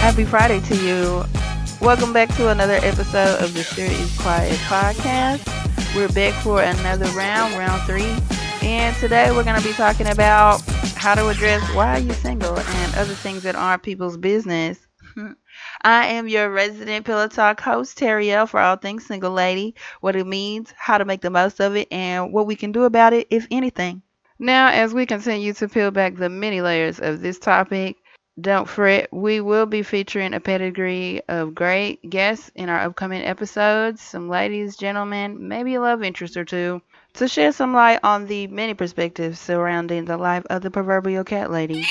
Happy Friday to you. Welcome back to another episode of the Sure Is Quiet podcast. We're back for another round three. And today we're going to be talking about how to address why are you single and other things that aren't people's business. I am your resident Pillow Talk host, Terrielle, for all things single lady, what it means, how to make the most of it, and what we can do about it, if anything. Now, as we continue to peel back the many layers of this topic, don't fret, we will be featuring a pedigree of great guests in our upcoming episodes. Some ladies, gentlemen, maybe a love interest or two, to shed some light on the many perspectives surrounding the life of the proverbial cat lady.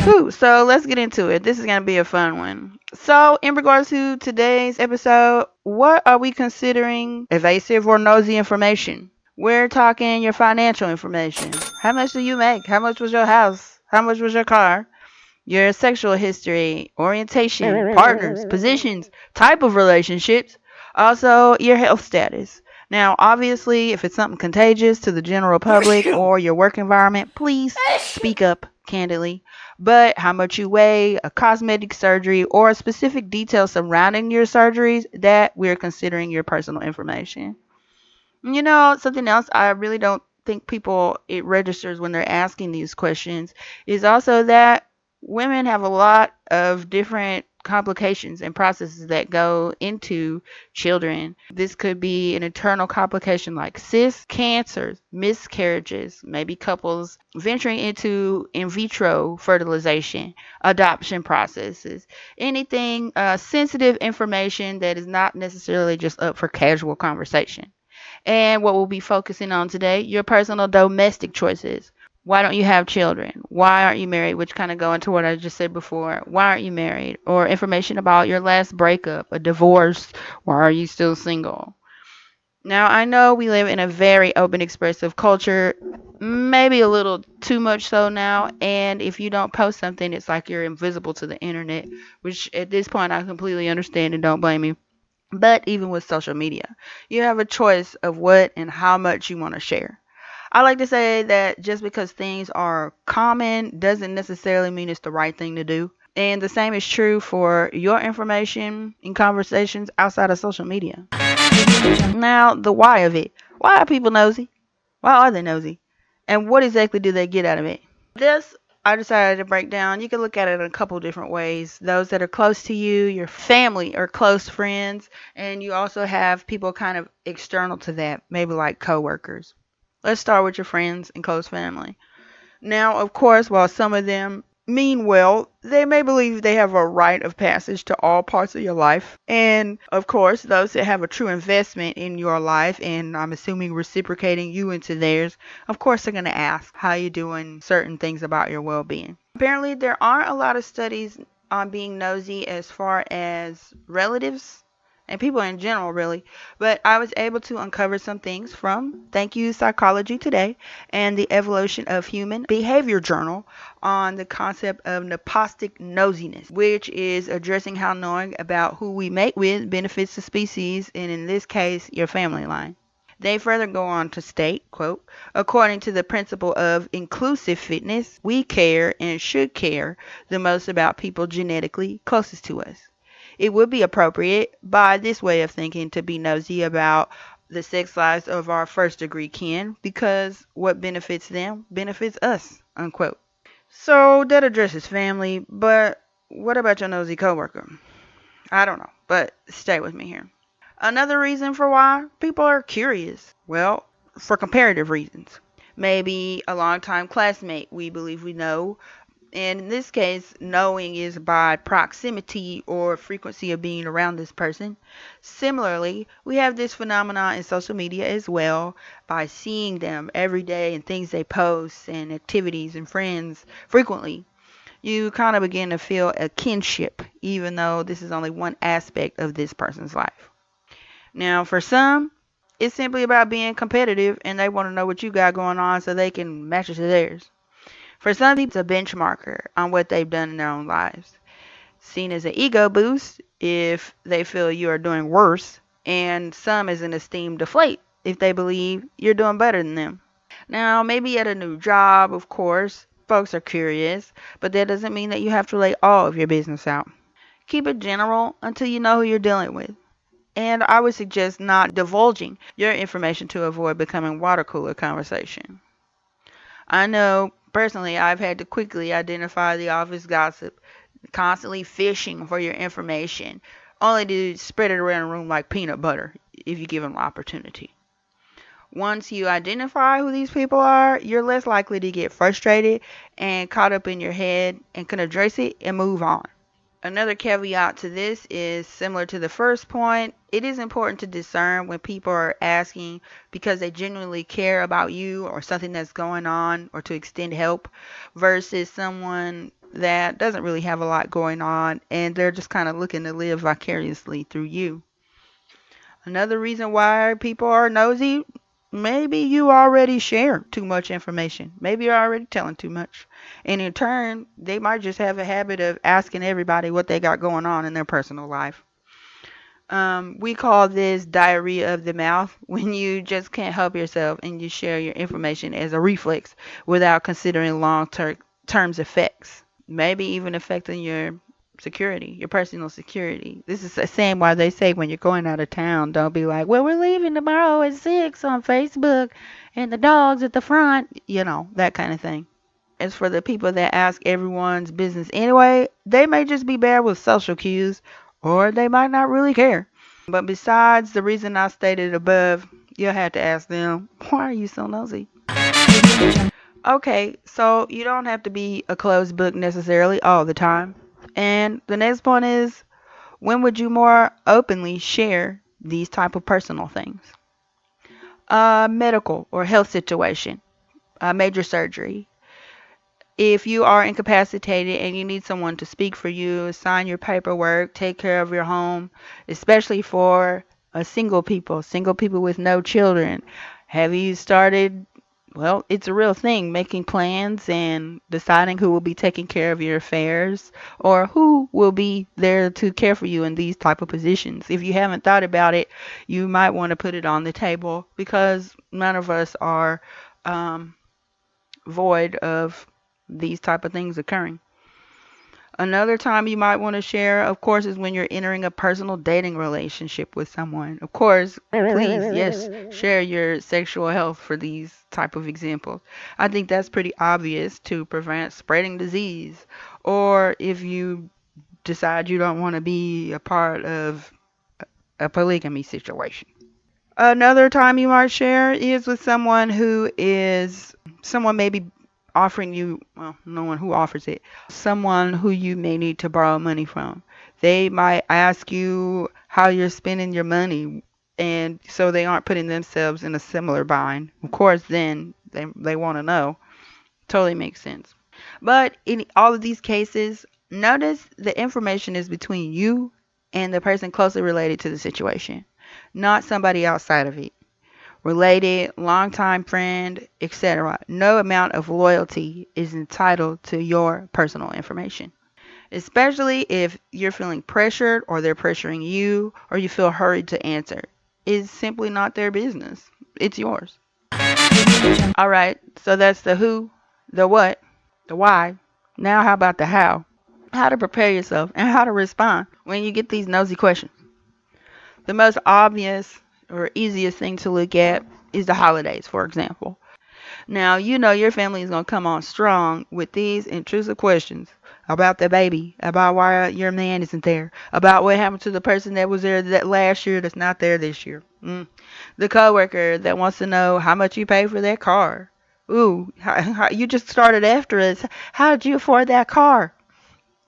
Whew, so let's get into it. This is going to be a fun one. So, in regards to today's episode, what are we considering evasive or nosy information? We're talking your financial information. How much do you make? How much was your house? How much was your car? Your sexual history, orientation, partners, positions, type of relationships, also your health status. Now, obviously, if it's something contagious to the general public or your work environment, please speak up candidly. But how much you weigh, a cosmetic surgery, or a specific detail surrounding your surgeries, that we're considering your personal information. Something else I really don't think people it registers when they're asking these questions is also that women have a lot of different complications and processes that go into children. This could be an internal complication like cysts, cancers, miscarriages, maybe couples venturing into in vitro fertilization, adoption processes, anything sensitive information that is not necessarily just up for casual conversation. And what we'll be focusing on today, your personal domestic choices. Why don't you have children? Why aren't you married? Which kind of go into what I just said before. Why aren't you married? Or information about your last breakup, a divorce. Why are you still single? Now, I know we live in a very open, expressive culture, maybe a little too much so now. And if you don't post something, it's like you're invisible to the internet, which at this point I completely understand and don't blame you. But even with social media, you have a choice of what and how much you want to share. I like to say that just because things are common doesn't necessarily mean it's the right thing to do. And the same is true for your information in conversations outside of social media. Now, the why of it. Why are people nosy? Why are they nosy? And what exactly do they get out of it? This I decided to break down. You can look at it in a couple different ways. Those that are close to you, your family or close friends, and you also have people kind of external to that, maybe like coworkers. Let's start with your friends and close family. Now, of course, while some of them mean well, they may believe they have a rite of passage to all parts of your life. And, of course, those that have a true investment in your life, and I'm assuming reciprocating you into theirs, of course, they're going to ask how you doing certain things about your well-being. Apparently, there aren't a lot of studies on being nosy as far as relatives and people in general, really. But I was able to uncover some things from Thank You Psychology Today and the Evolution of Human Behavior Journal on the concept of nepostic nosiness, which is addressing how knowing about who we mate with benefits the species, and in this case, your family line. They further go on to state, quote, according to the principle of inclusive fitness, we care and should care the most about people genetically closest to us. It would be appropriate by this way of thinking to be nosy about the sex lives of our first degree kin because what benefits them benefits us, unquote. So that addresses family, but what about your nosy coworker? I don't know, but stay with me here. Another reason for why people are curious, well, for comparative reasons. Maybe a longtime classmate we believe we know, and in this case, knowing is by proximity or frequency of being around this person. Similarly, we have this phenomenon in social media as well by seeing them every day and things they post and activities and friends frequently. You kind of begin to feel a kinship, even though this is only one aspect of this person's life. Now, for some, it's simply about being competitive and they want to know what you got going on so they can match it to theirs. For some people, it's a benchmarker on what they've done in their own lives. Seen as an ego boost if they feel you are doing worse, and some as an esteem deflate if they believe you're doing better than them. Now, maybe at a new job, of course, folks are curious, but that doesn't mean that you have to lay all of your business out. Keep it general until you know who you're dealing with. And I would suggest not divulging your information to avoid becoming water cooler conversation. I know personally I've had to quickly identify the office gossip, constantly fishing for your information, only to spread it around the room like peanut butter if you give them the opportunity. Once you identify who these people are, you're less likely to get frustrated and caught up in your head and can address it and move on. Another caveat to this is similar to the first point. It is important to discern when people are asking because they genuinely care about you or something that's going on or to extend help versus someone that doesn't really have a lot going on and they're just kind of looking to live vicariously through you. Another reason why people are nosy, maybe you already share too much information. Maybe you're already telling too much. And in turn, they might just have a habit of asking everybody what they got going on in their personal life. We call this diarrhea of the mouth when you just can't help yourself and you share your information as a reflex without considering long-term effects. Maybe even affecting your security, your personal security. This is the same why they say when you're going out of town, don't be like, well, we're leaving tomorrow at 6 on Facebook and the dog's at the front, that kind of thing. As for the people that ask everyone's business anyway, they may just be bad with social cues or they might not really care. But besides the reason I stated above, you'll have to ask them, why are you so nosy? Okay, so you don't have to be a closed book necessarily all the time. And the next point is, when would you more openly share these type of personal things? Medical or health situation, major surgery. If you are incapacitated and you need someone to speak for you, sign your paperwork, take care of your home, especially for single people with no children. Have you started, well, it's a real thing, making plans and deciding who will be taking care of your affairs or who will be there to care for you in these type of positions. If you haven't thought about it, you might want to put it on the table because none of us are void of these type of things occurring. Another time you might want to share, of course, is when you're entering a personal dating relationship with someone. Of course, please, yes, share your sexual health for these type of examples. I think that's pretty obvious to prevent spreading disease. Or if you decide you don't want to be a part of a polygamy situation. Another time you might share is with someone maybe offering you, well, no one who offers it, someone who you may need to borrow money from. They might ask you how you're spending your money, and so they aren't putting themselves in a similar bind. Of course, then they want to know. Totally makes sense. But in all of these cases, notice the information is between you and the person closely related to the situation, not somebody outside of it. Related, longtime friend, etc. No amount of loyalty is entitled to your personal information. Especially if you're feeling pressured or they're pressuring you or you feel hurried to answer. It's simply not their business. It's yours. Alright, so that's the who, the what, the why. Now how about the how? How to prepare yourself and how to respond when you get these nosy questions. The most obvious or easiest thing to look at is the holidays, for example. Now, you know your family is going to come on strong with these intrusive questions about the baby, about why your man isn't there, about what happened to the person that was there that last year that's not there this year. The coworker that wants to know how much you pay for that car. Ooh, you just started after us. How did you afford that car?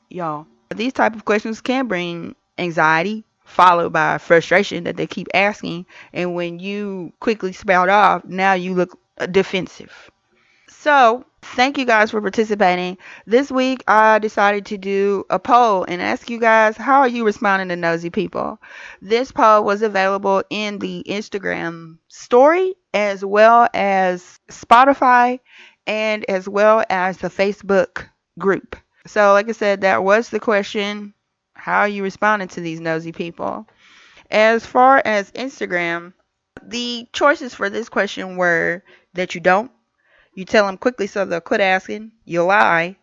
Y'all, these type of questions can bring anxiety followed by frustration that they keep asking, and when you quickly spout off, now you look defensive. So thank you guys for participating. This week I decided to do a poll and ask you guys, how are you responding to nosy people? This poll was available in the Instagram story as well as Spotify and as well as the Facebook group. So like I said, that was the question. How are you responding to these nosy people? As far as Instagram, the choices for this question were that you don't, You tell them quickly so they'll quit asking. You lie.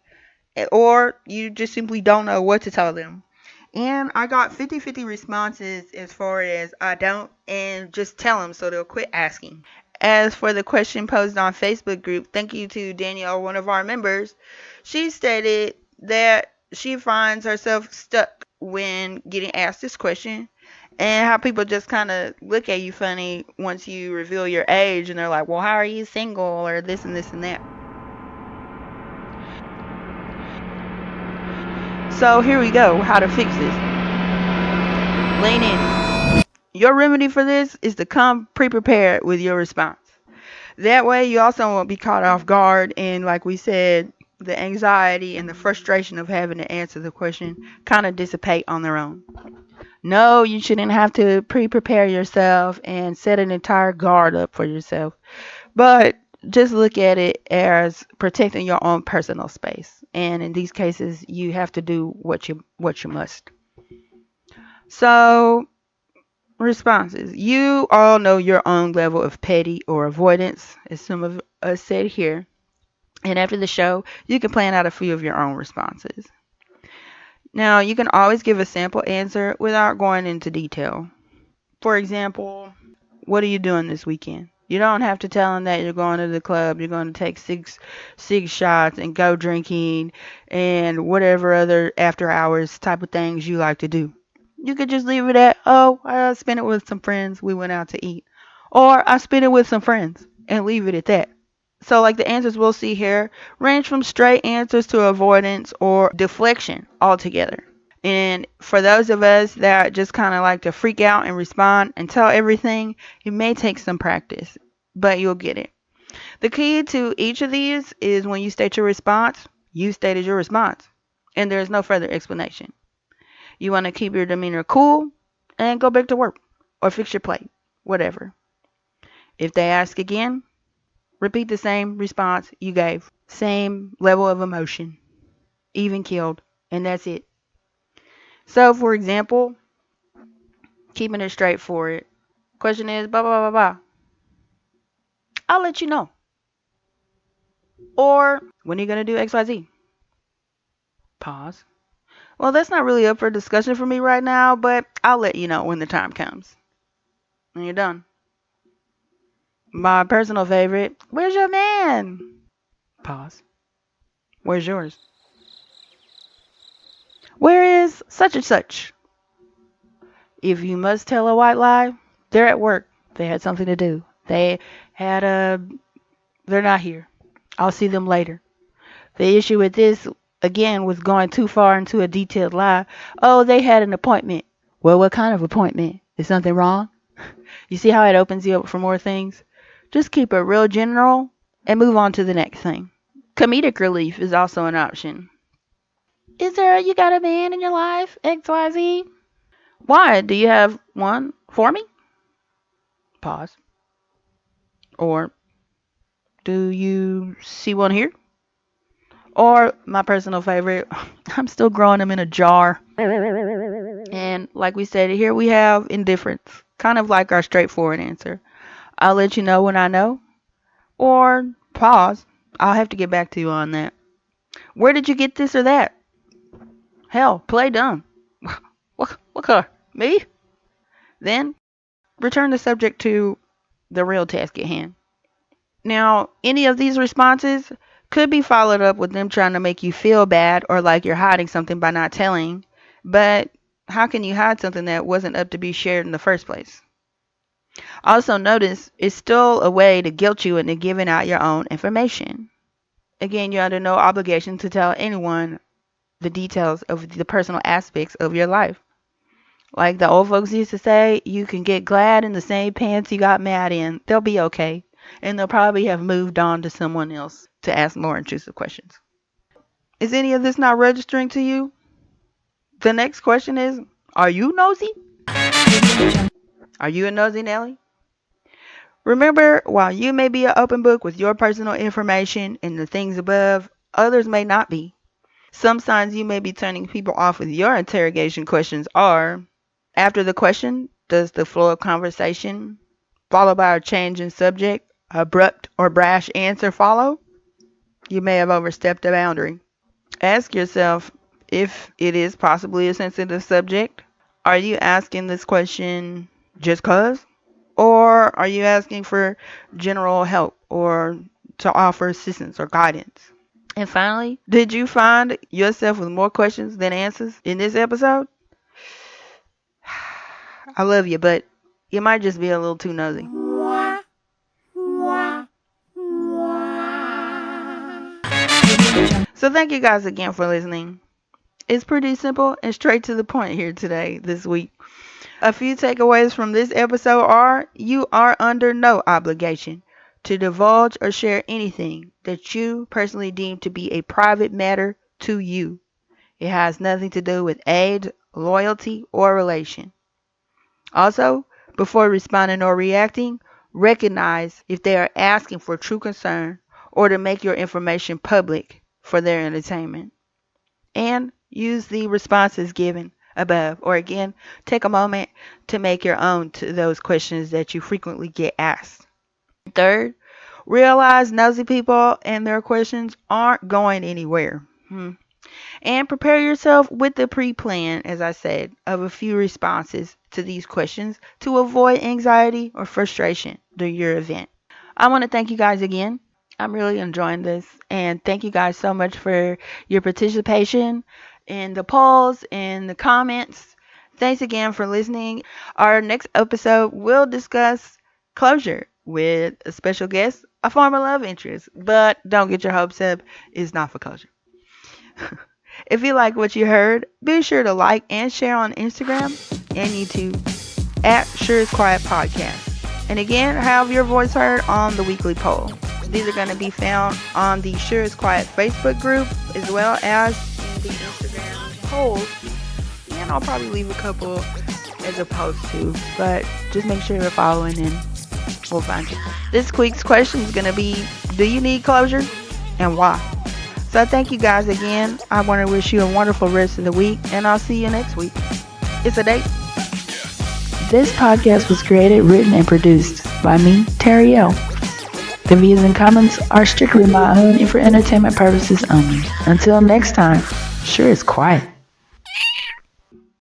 Or you just simply don't know what to tell them. And I got 50-50 responses as far as I don't and just tell them so they'll quit asking. As for the question posed on Facebook group, thank you to Danielle, one of our members. She stated that she finds herself stuck when getting asked this question and how people just kind of look at you funny once you reveal your age and they're like, well, how are you single or this and this and that. So here we go, how to fix this. Lean in. Your remedy for this is to come pre-prepared with your response. That way you also won't be caught off guard and, like we said, the anxiety and the frustration of having to answer the question kind of dissipate on their own. No, you shouldn't have to pre-prepare yourself and set an entire guard up for yourself. But just look at it as protecting your own personal space. And in these cases, you have to do what you must. So, responses. You all know your own level of petty or avoidance, as some of us said here. And after the show, you can plan out a few of your own responses. Now, you can always give a sample answer without going into detail. For example, what are you doing this weekend? You don't have to tell them that you're going to the club, you're going to take six shots and go drinking and whatever other after hours type of things you like to do. You could just leave it at, oh, I spent it with some friends, we went out to eat. Or I spent it with some friends and leave it at that. So like the answers we'll see here range from straight answers to avoidance or deflection altogether. And for those of us that just kind of like to freak out and respond and tell everything, it may take some practice, but you'll get it. The key to each of these is when you state your response, you stated your response, and there's no further explanation. You want to keep your demeanor cool and go back to work or fix your plate, whatever. If they ask again, repeat the same response you gave. Same level of emotion, even killed, and that's it. So, for example, keeping it straightforward. Question is, blah, blah, blah, blah. I'll let you know. Or, when are you going to do XYZ? Pause. Well, that's not really up for discussion for me right now, but I'll let you know when the time comes. And you're done. My personal favorite, where's your man? Pause. Where's yours? Where is such and such? If you must tell a white lie, they're at work. They had something to do. They're not here. I'll see them later. The issue with this, again, was going too far into a detailed lie. Oh, they had an appointment. Well, what kind of appointment? Is something wrong? You see how it opens you up for more things? Just keep it real general and move on to the next thing. Comedic relief is also an option. You got a man in your life? XYZ? Why? Do you have one for me? Pause. Or, do you see one here? Or, my personal favorite, I'm still growing them in a jar. And like we said, here we have indifference. Kind of like our straightforward answer. I'll let you know when I know. Or, pause. I'll have to get back to you on that. Where did you get this or that? Hell, play dumb. What color? Me? Then, return the subject to the real task at hand. Now, any of these responses could be followed up with them trying to make you feel bad or like you're hiding something by not telling. But how can you hide something that wasn't up to be shared in the first place? Also notice it's still a way to guilt you into giving out your own information. Again, you're under no obligation to tell anyone the details of the personal aspects of your life. Like the old folks used to say, you can get glad in the same pants you got mad in. They'll be okay. And they'll probably have moved on to someone else to ask more intrusive questions. Is any of this not registering to you? The next question is, are you nosy? Are you a nosy Nelly? Remember, while you may be an open book with your personal information and the things above, others may not be. Some signs you may be turning people off with your interrogation questions are, after the question, does the flow of conversation followed by a change in subject, abrupt or brash answer follow? You may have overstepped a boundary. Ask yourself if it is possibly a sensitive subject. Are you asking this question just cause? Or are you asking for general help or to offer assistance or guidance? And finally, did you find yourself with more questions than answers in this episode? I love you, but you might just be a little too nosy. So thank you guys again for listening. It's pretty simple and straight to the point here today, this week. A few takeaways from this episode are: you are under no obligation to divulge or share anything that you personally deem to be a private matter to you. It has nothing to do with age, loyalty, or relation. Also, before responding or reacting, recognize if they are asking for true concern or to make your information public for their entertainment. And use the responses given above, or again, take a moment to make your own to those questions that you frequently get asked. Third, realize nosy people and their questions aren't going anywhere. And prepare yourself with the pre-plan, as I said, of a few responses to these questions to avoid anxiety or frustration during your event. I want to thank you guys again. I'm really enjoying this, and thank you guys so much for your participation in the polls and the comments. Thanks again for listening. Our next episode will discuss closure with a special guest, a former love interest, but don't get your hopes up. It's not for closure. If you like what you heard, be sure to like and share on Instagram and YouTube at Sure Is Quiet Podcast. And again, have your voice heard on the weekly poll. These are going to be found on the Sure Is Quiet Facebook group as well as in the Instagram polls. And I'll probably leave a couple as opposed to, but just make sure you're following and we'll find you. This week's question is going to be, do you need closure and why? So thank you guys again. I want to wish you a wonderful rest of the week, and I'll see you next week. It's a date. This podcast was created, written, and produced by me, Terrielle. The views and comments are strictly my own and for entertainment purposes only. Until next time, sure is quiet.